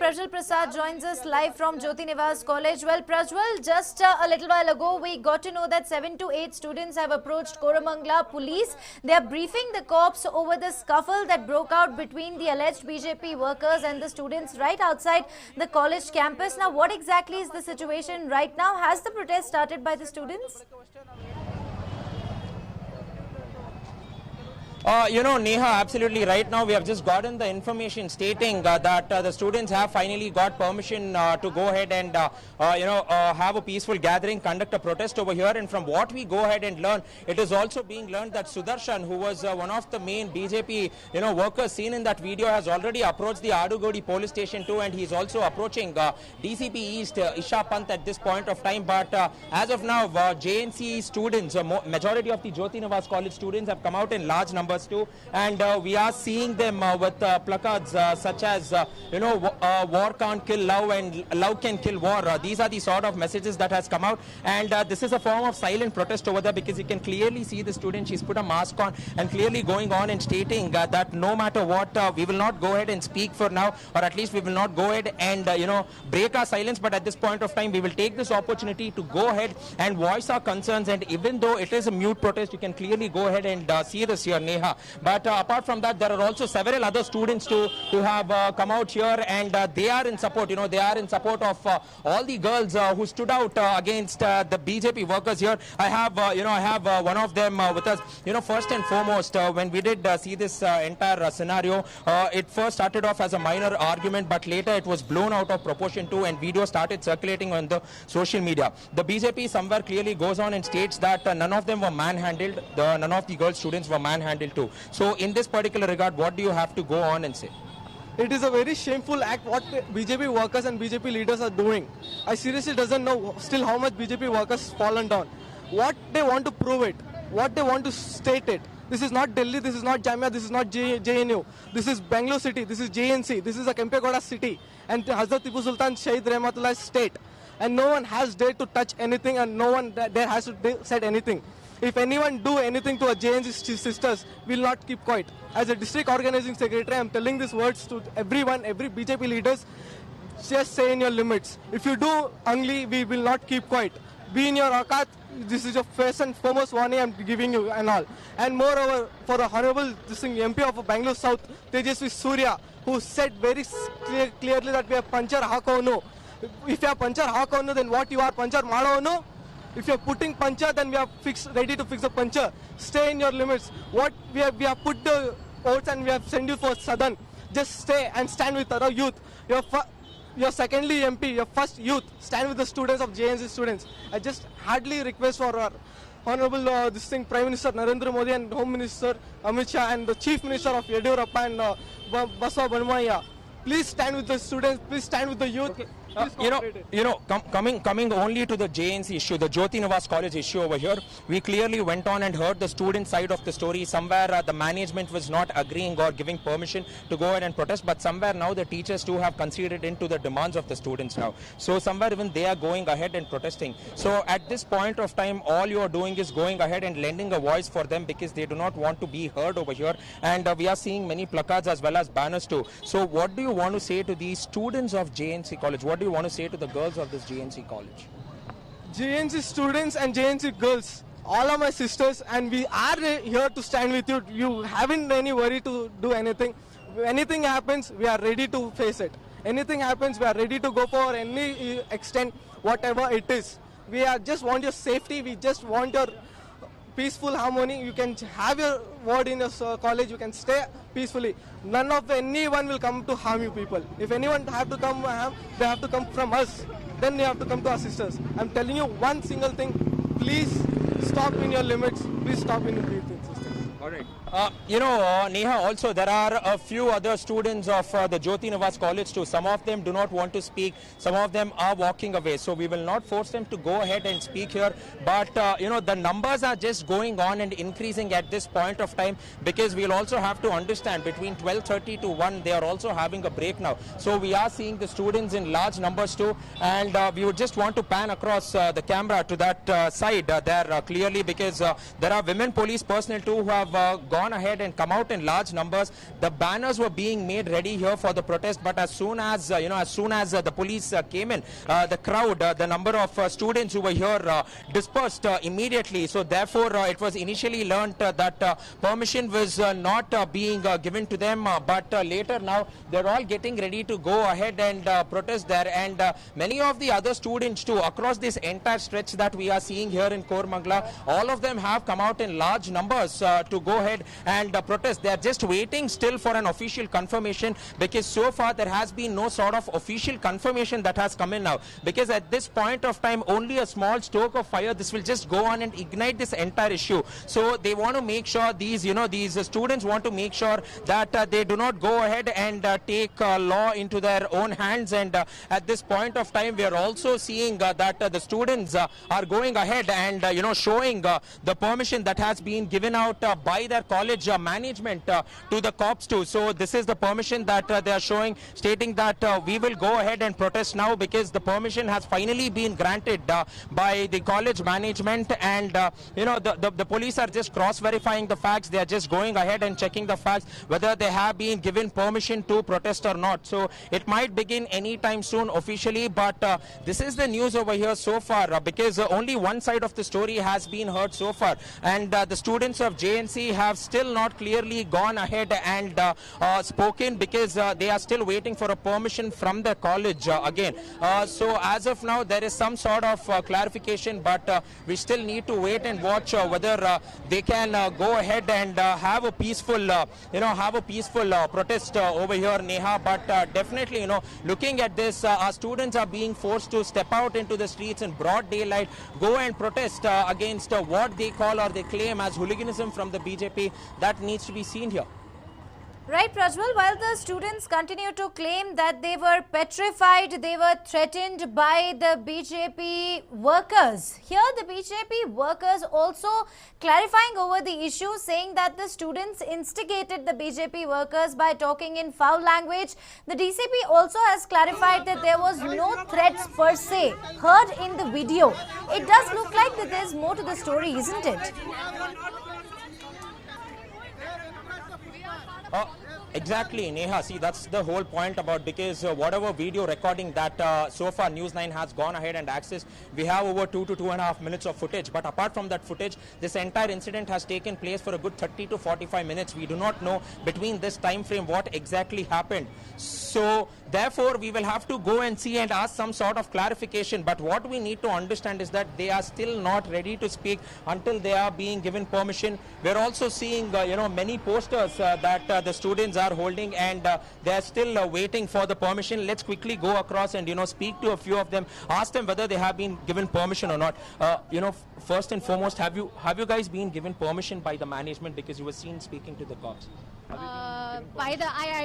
Prajwal Prasad joins us live from Jyoti Nivas College. Well, Prajwal, just a little while ago, we got to know that 7 to 8 students have approached Koramangala police. They are briefing the cops over the scuffle that broke out between the alleged BJP workers and the students right outside the college campus. Now, what exactly is the situation right now? Has the protest started by the students? Neha, absolutely right now we have just gotten the information stating that the students have finally got permission to go ahead and have a peaceful gathering, conduct a protest over here. And from what we go ahead and learn, it is also being learned that Sudarshan, who was one of the main BJP workers seen in that video, has already approached the Adugodi police station too, and he is also approaching DCP East Isha Pant at this point of time. But as of now, JNC students, majority of the Jyoti Nivas College students have come out in large numbers too, and we are seeing them with placards such as war can't kill love and love can kill war. These are the sort of messages that has come out, and this is a form of silent protest over there, because you can clearly see the student. She's put a mask on and clearly going on and stating that no matter what, we will not go ahead and speak for now, or at least we will not go ahead and break our silence. But at this point of time, we will take this opportunity to go ahead and voice our concerns. And even though it is a mute protest, you can clearly go ahead and see this here, Neha. But apart from that, there are also several other students who have come out here, and they are in support. They are in support of all the girls who stood out against the BJP workers here. I have one of them with us. First and foremost, when we did see this entire scenario, it first started off as a minor argument, but later it was blown out of proportion too, and video started circulating on the social media. The BJP somewhere clearly goes on and states that none of them were manhandled. None of the girl students were manhandled too. So in this particular regard, what do you have to go on and say? It is a very shameful act what BJP workers and BJP leaders are doing. I seriously doesn't know still how much BJP workers fallen down. What they want to prove it, what they want to state it. This is not Delhi, this is not Jamia, this is not JNU. This is Bengaluru city, this is JNC, this is a Kempegoda city, and Hazrat Tipu Sultan Shahid Rahmatullah state. And no one has dared to touch anything, and no one there has to said anything. If anyone do anything to a JNC sisters, we will not keep quiet. As a district organizing secretary, I am telling these words to everyone, every BJP leaders. Just say in your limits. If you do ugly, we will not keep quiet. Be in your akat. This is your first and foremost warning I am giving you and all. And moreover, for the honorable MP of Bangalore South, Tejasvi Surya, who said very clearly that we are panchar hakono. If you are panchar hakono, then what you are panchar madono? If you are putting puncher, then we are ready to fix the puncher. Stay in your limits. What we have put the votes and we have sent you for Southern. Just stay and stand with our youth. Your secondly MP, your first youth, stand with the students of JNC students. I just hardly request for our Honorable Prime Minister Narendra Modi and Home Minister Amit Shah and the Chief Minister of Yediyurappa and Baswa Banmaya. Please stand with the students. Please stand with the youth. Okay. Coming only to the JNC issue, the Jyoti Nivas College issue over here, we clearly went on and heard the student side of the story. Somewhere the management was not agreeing or giving permission to go ahead and protest, but somewhere now the teachers too have conceded into the demands of the students now. So somewhere even they are going ahead and protesting. So at this point of time, all you are doing is going ahead and lending a voice for them, because they do not want to be heard over here. And we are seeing many placards as well as banners too. So what do you want to say to these students of JNC College? What do you want to say to the girls of this JNC college? JNC students and JNC girls, all are my sisters, and we are here to stand with you. You haven't any worry to do anything. If anything happens, we are ready to face it. Anything happens, we are ready to go for any extent, whatever it is. We just want your safety. We just want your peaceful harmony. You can have your word in your college. You can stay peacefully. None of anyone will come to harm you people. If anyone have to come harm, they have to come from us. Then they have to come to our sisters. I'm telling you one single thing. Please stop in your limits. Please stop in your breathing system. All right. Neha, also there are a few other students of the Jyoti Nivas College too. Some of them do not want to speak. Some of them are walking away. So we will not force them to go ahead and speak here. But, the numbers are just going on and increasing at this point of time, because we'll also have to understand between 12:30 to 1, they are also having a break now. So we are seeing the students in large numbers too. And we would just want to pan across the camera to that side there clearly, because there are women police personnel too who have gone gone ahead and come out in large numbers. The banners were being made ready here for the protest, but as soon as the police came in, the crowd, the number of students who were here dispersed immediately. So therefore, it was initially learnt that permission was not being given to them, but later now they're all getting ready to go ahead and protest there, and many of the other students too across this entire stretch that we are seeing here in Koramangala, all of them have come out in large numbers to go ahead and protest. They are just waiting still for an official confirmation, because so far there has been no sort of official confirmation that has come in now, because at this point of time only a small stoke of fire, this will just go on and ignite this entire issue. So they want to make sure these students want to make sure that they do not go ahead and take law into their own hands, and at this point of time we are also seeing that the students are going ahead and showing the permission that has been given out by their college management to the cops too. So this is the permission that they are showing, stating that we will go ahead and protest now because the permission has finally been granted by the college management, and the police are just cross verifying the facts. They are just going ahead and checking the facts whether they have been given permission to protest or not. So it might begin anytime soon officially, but this is the news over here so far, because only one side of the story has been heard so far, and the students of JNC have still not clearly gone ahead and spoken, because they are still waiting for a permission from the college again. So as of now there is some sort of clarification, but we still need to wait and watch whether they can go ahead and have a peaceful protest over here, Neha. But definitely, looking at this, our students are being forced to step out into the streets in broad daylight, go and protest against what they call or they claim as hooliganism from the BJP. That needs to be seen here. Right, Prajwal, while the students continue to claim that they were petrified, they were threatened by the BJP workers. Here the BJP workers also clarifying over the issue, saying that the students instigated the BJP workers by talking in foul language. The DCP also has clarified that there was no threats per se heard in the video. It does look like that there's more to the story, isn't it? Exactly, Neha. See, that's the whole point about, because whatever video recording that so far News 9 has gone ahead and accessed, we have over 2 to 2.5 minutes of footage. But apart from that footage, this entire incident has taken place for a good 30 to 45 minutes. We do not know between this time frame what exactly happened. So therefore, we will have to go and see and ask some sort of clarification. But what we need to understand is that they are still not ready to speak until they are being given permission. We're also seeing, many posters that the students are holding, and they are still waiting for the permission. Let's quickly go across and speak to a few of them, ask them whether they have been given permission or not. First and foremost, have you guys been given permission by the management, because you were seen speaking to the cops? I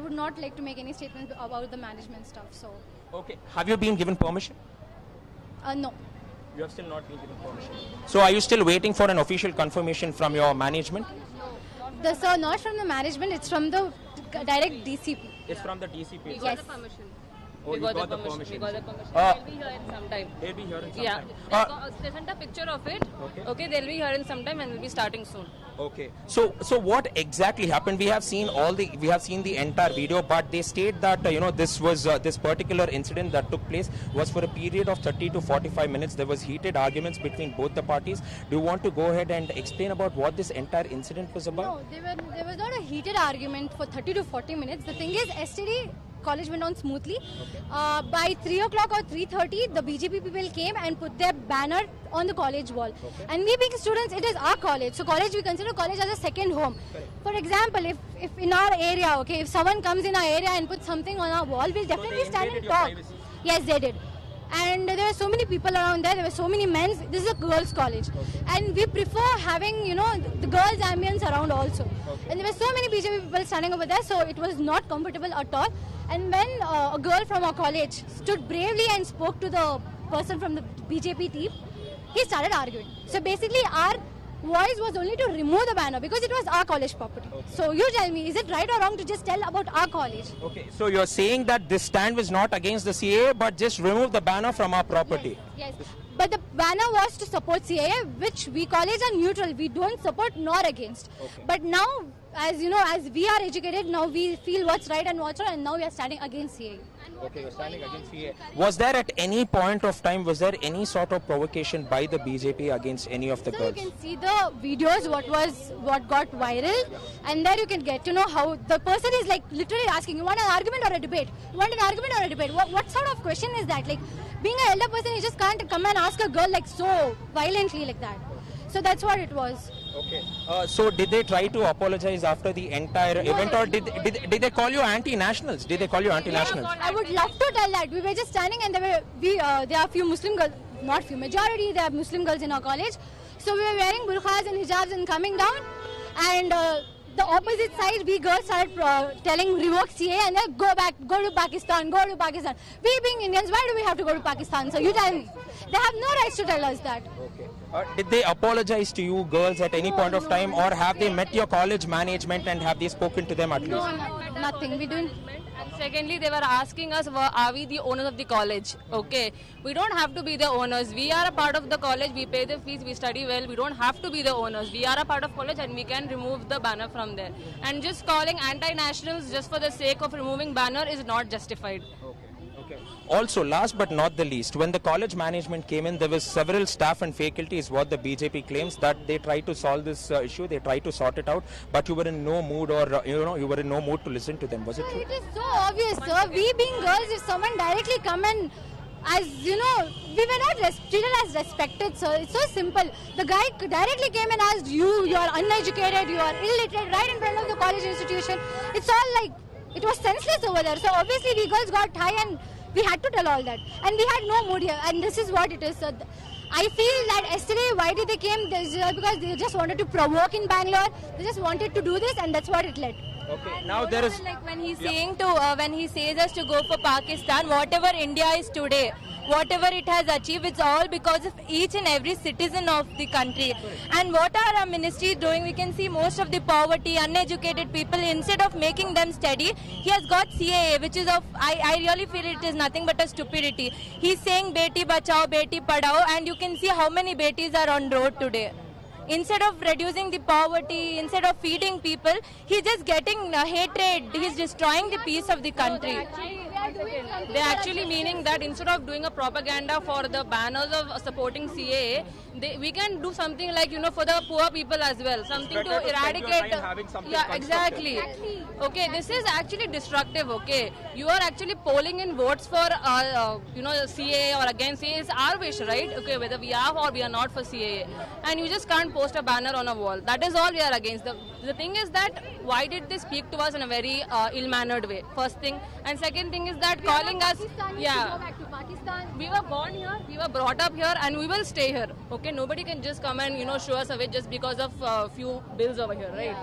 would not like to make any statements about the management stuff. So. Okay. Have you been given permission? No. You have still not been given permission. So are you still waiting for an official confirmation from your management? So not from the management, it's from the direct DCP. It's from the DCP. We got the permission. Oh, we got the permission. They'll be here in some time. They'll be here in some Yeah. time. They sent a picture of it. Okay. They'll be here in some time and we'll be starting soon. Okay. So what exactly happened? We have seen the entire video, but they state that this particular incident that took place was for a period of 30 to 45 minutes. There was heated arguments between both the parties. Do you want to go ahead and explain about what this entire incident was about? No, there was not a heated argument for 30 to 40 minutes. The thing is, yesterday college went on smoothly. Okay. By 3 o'clock or 3:30, the BJP people came and put their banner on the college wall. Okay. And we being students, it is our college. So we consider college as a second home. Correct. For example, if in our area, if someone comes in our area and puts something on our wall, we'll definitely stand and talk. Privacy. Yes, they did. And there were so many people around there. There were so many men. This is a girls' college. Okay. And we prefer having, the girls' ambience around also. Okay. And there were so many BJP people standing over there, so it was not comfortable at all. And when a girl from our college stood bravely and spoke to the person from the BJP team, he started arguing. So basically our voice was only to remove the banner because it was our college property. Okay. So you tell me, is it right or wrong to just tell about our college? Okay, so you're saying that this stand was not against the CAA but just remove the banner from our property? Yes. But the banner was to support CAA, which we college are neutral. We don't support nor against. Okay. But now as you know, as we are educated, now we feel what's right and what's wrong, and now we are standing against CAA. Okay, you're standing against CAA. Was there at any point of time, was there any sort of provocation by the BJP against any of the So girls? you can see the videos, what got viral, and there you can get to know how the person is like literally asking, you want an argument or a debate? You want an argument or a debate? What sort of question is that? Like, being an elder person, you just can't come and ask a girl like so violently like that. So that's what it was. Okay. So did they try to apologize after the entire event, or did they call you anti-nationals? Did they call you anti-nationals? I would love to tell that. We were just standing and there are few Muslim girls, not few, majority there are Muslim girls in our college. So we were wearing burqas and hijabs and coming down, and the opposite side, we girls started telling revoke CAA and then go back, go to Pakistan, go to Pakistan. We being Indians, why do we have to go to Pakistan? So you tell me. They have no rights to tell us that. Okay. Did they apologize to you girls at any point of time, or have they met your college management and have they spoken to them at least? No, nothing. We didn't. And secondly, they were asking us, are we the owners of the college? Okay, we don't have to be the owners. We are a part of the college. We pay the fees. We study well. We don't have to be the owners. We are a part of college, and we can remove the banner from there. And just calling anti-nationals just for the sake of removing banner is not justified. Okay. Also, last but not the least, when the college management came in, there was several staff and faculty, is what the BJP claims, that they tried to solve this issue, they tried to sort it out, but you were in no mood, or you were in no mood to listen to them. Was it true? It is so obvious, sir. We being girls, if someone directly come and, as you know, we were not treated as respected, sir. It's so simple. The guy directly came and asked you are uneducated, you are illiterate, right in front of the college institution. It's all like, it was senseless over there. So obviously we girls got high and we had to tell all that. And we had no mood here. And this is what it is. So I feel that yesterday, why did they came? Because they just wanted to provoke in Bangalore. They just wanted to do this, and that's what it led. Okay, now there is... Like when he's saying to, when he says us to go for Pakistan, whatever India is today, whatever it has achieved, it's all because of each and every citizen of the country. And what are our ministry doing? We can see most of the poverty, uneducated people, instead of making them steady, he has got CAA, which is of, I really feel it is nothing but a stupidity. He's saying Beti Bachao, Beti Padhao, and you can see how many Betis are on road today. Instead of reducing the poverty, instead of feeding people, he's just getting hatred. He's destroying the peace of the country. They're actually meaning that instead of doing a propaganda for the banners of supporting CAA, we can do something like, for the poor people as well. Something to eradicate. Yeah, exactly. Okay, this is actually destructive, okay. You are actually polling in votes for, CAA or against CAA. It's our wish, right? Okay, whether we are or we are not for CAA. And you just can't post a banner on a wall. That is all we are against. The thing is that, why did they speak to us in a very ill-mannered way? First thing. And second thing is that calling us, Go back to Pakistan. we were born here, we were brought up here, and we will stay here. Okay, nobody can just come and show us away just because of few bills over here, right?